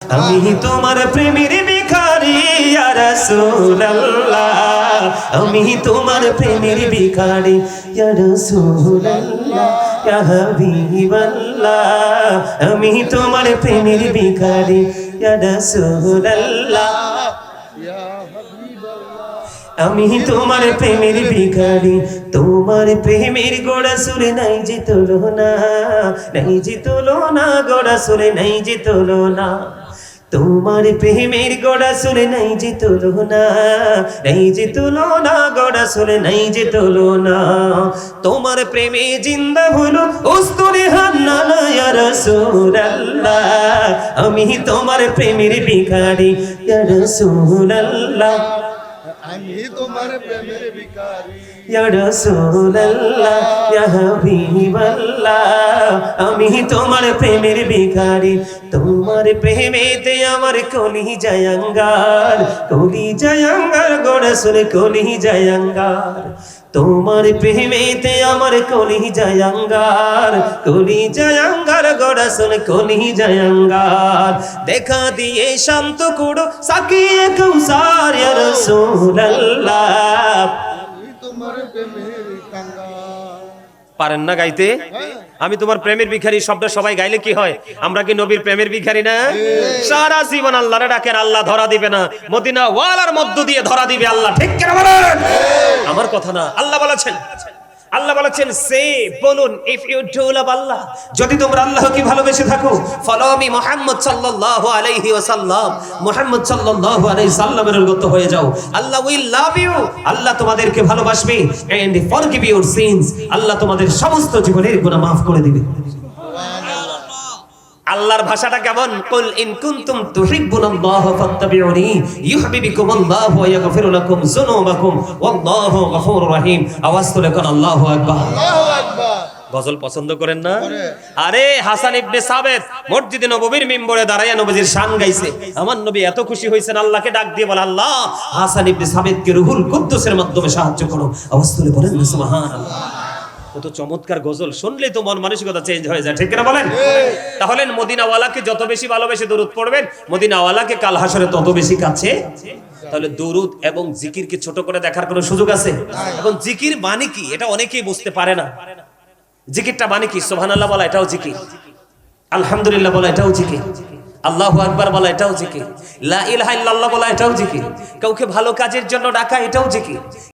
আমি তোমার প্রেমের ভিখারি ইয়া রাসূলুল্লাহ আমি তোমার প্রেমের ভিখারি ইয়া রাসূলুল্লাহ ইয়া হাবিবাল্লাহ আমি তোমার প্রেমের ভিখারি ইয়া রাসূলুল্লাহ আমি তোমার প্রেমের ভিখারি তোমার প্রেমের গোড়া সুরে নাই যে তুলনা নাই যে তুলনা গোড়া সুরে নাই যে তুলনা তোমার প্রেমের গোড়া সুরে নাই যে তুলনা নাই যে তুলনা গোড়া সুরে নাই যে তুলনা তোমার প্রেমে জিন্দা হলো উস্তুরে হান্নানা ইয়া রাসূলুল্লাহ আমি তোমার প্রেমের ভিখারি ইয়া রাসূলুল্লাহ আমি তোমার প্রেমের ভিখারি ইয়া রাসূলুল্লাহ ইয়া হাবিবাল্লাহ আমি তোমার প্রেমের ভিখারি তোমার প্রেমেতে আমার কলিজা আঙ্গার গো রাসূল কলিজা আঙ্গার তোমার প্রেমেতে আমার কলিজা আঙ্গার গো রাসূল কলিজা আঙ্গার দেখা দিয়ে শান্ত করো সাকিয়ে কৌসার ইয়া রাসূলুল্লাহ তোমার প্রেমের কাঙ্গাল পারেন না গাইতে আমি তোমার প্রেমের ভিখারি শব্দ সবাই গাইলে কি হয় আমরা কি নবীর প্রেমের ভিখারি না সারা জীবন আল্লাহরে ডাকেন আল্লাহ ধরা দিবে না মদিনা ওয়ালার মধ্য দিয়ে ধরা দিবে আল্লাহ ঠিক কি না বলেন আমার কথা না আল্লাহ বলেছেন সে বলুন ইফ ইউ ডু লাভ আল্লাহ যদি তোমরা আল্লাহকে ভালোবেসে থাকো ফলো মি মুহাম্মদ সাল্লাল্লাহু আলাইহি ওয়াসাল্লাম মুহাম্মদ সাল্লাল্লাহু আলাইহি সাল্লামের অনুগত হয়ে যাও আল্লাহ উইল লাভ ইউ আল্লাহ তোমাদেরকে ভালোবাসবে এন্ড ফরগিভ ইউর সিনস আল্লাহ তোমাদের সমস্ত জীবনের গুনাহ maaf করে দিবে আল্লাহর ভাষাটা কেমন কুল ইন কুনতুম তুহিব্বুনাল্লাহ ফাত্তাবিউনি ইউহিব্বুকুমুল্লাহু ওয়া ইয়াগফিরু লাকুম যুনুবাকুম ওয়াল্লাহু গফুরুর রহিম আওয়াজ তুলে কোন আল্লাহু আকবার আল্লাহু আকবার গজল পছন্দ করেন না আরে হাসান ইবনে সাবিত মসজিদে নববীর মিম্বরে দাঁড়ায়া নবীর শান গাইছে আমার নবী এত খুশি হইছেন আল্লাহকে ডাক দিয়ে বলে আল্লাহ হাসান ইবনে সাবিতকে রূহুল কুদ্দুসের মাধ্যমে সাহায্য করো আওয়াজ তুলে বলেন সুবহানাল্লাহ কত চমৎকার গজল শুনলেই তো মন মানসিকতা চেঞ্জ হয়ে যায় ঠিক না বলেন তাহলে মদিনাওয়ালাকে যত বেশি ভালোবেসে দরুদ পড়বেন মদিনাওয়ালাকে কাল হাসরে তত বেশি কাছে তাহলে দরুদ এবং জিকিরকে ছোট করে দেখার কোনো সুযোগ আছে এখন জিকির মানে কি এটা অনেকেই বুঝতে পারে না জিকিরটা মানে কি সুবহানাল্লাহ বলা এটাও জিকির আলহামদুলিল্লাহ বলা এটাও জিকির আল্লাহু আকবার বলা এটাও জিকির লা ইলাহা ইল্লাল্লাহ বলা এটাও জিকির কাউকে ভালো কাজের জন্য ডাকা এটাও জিকির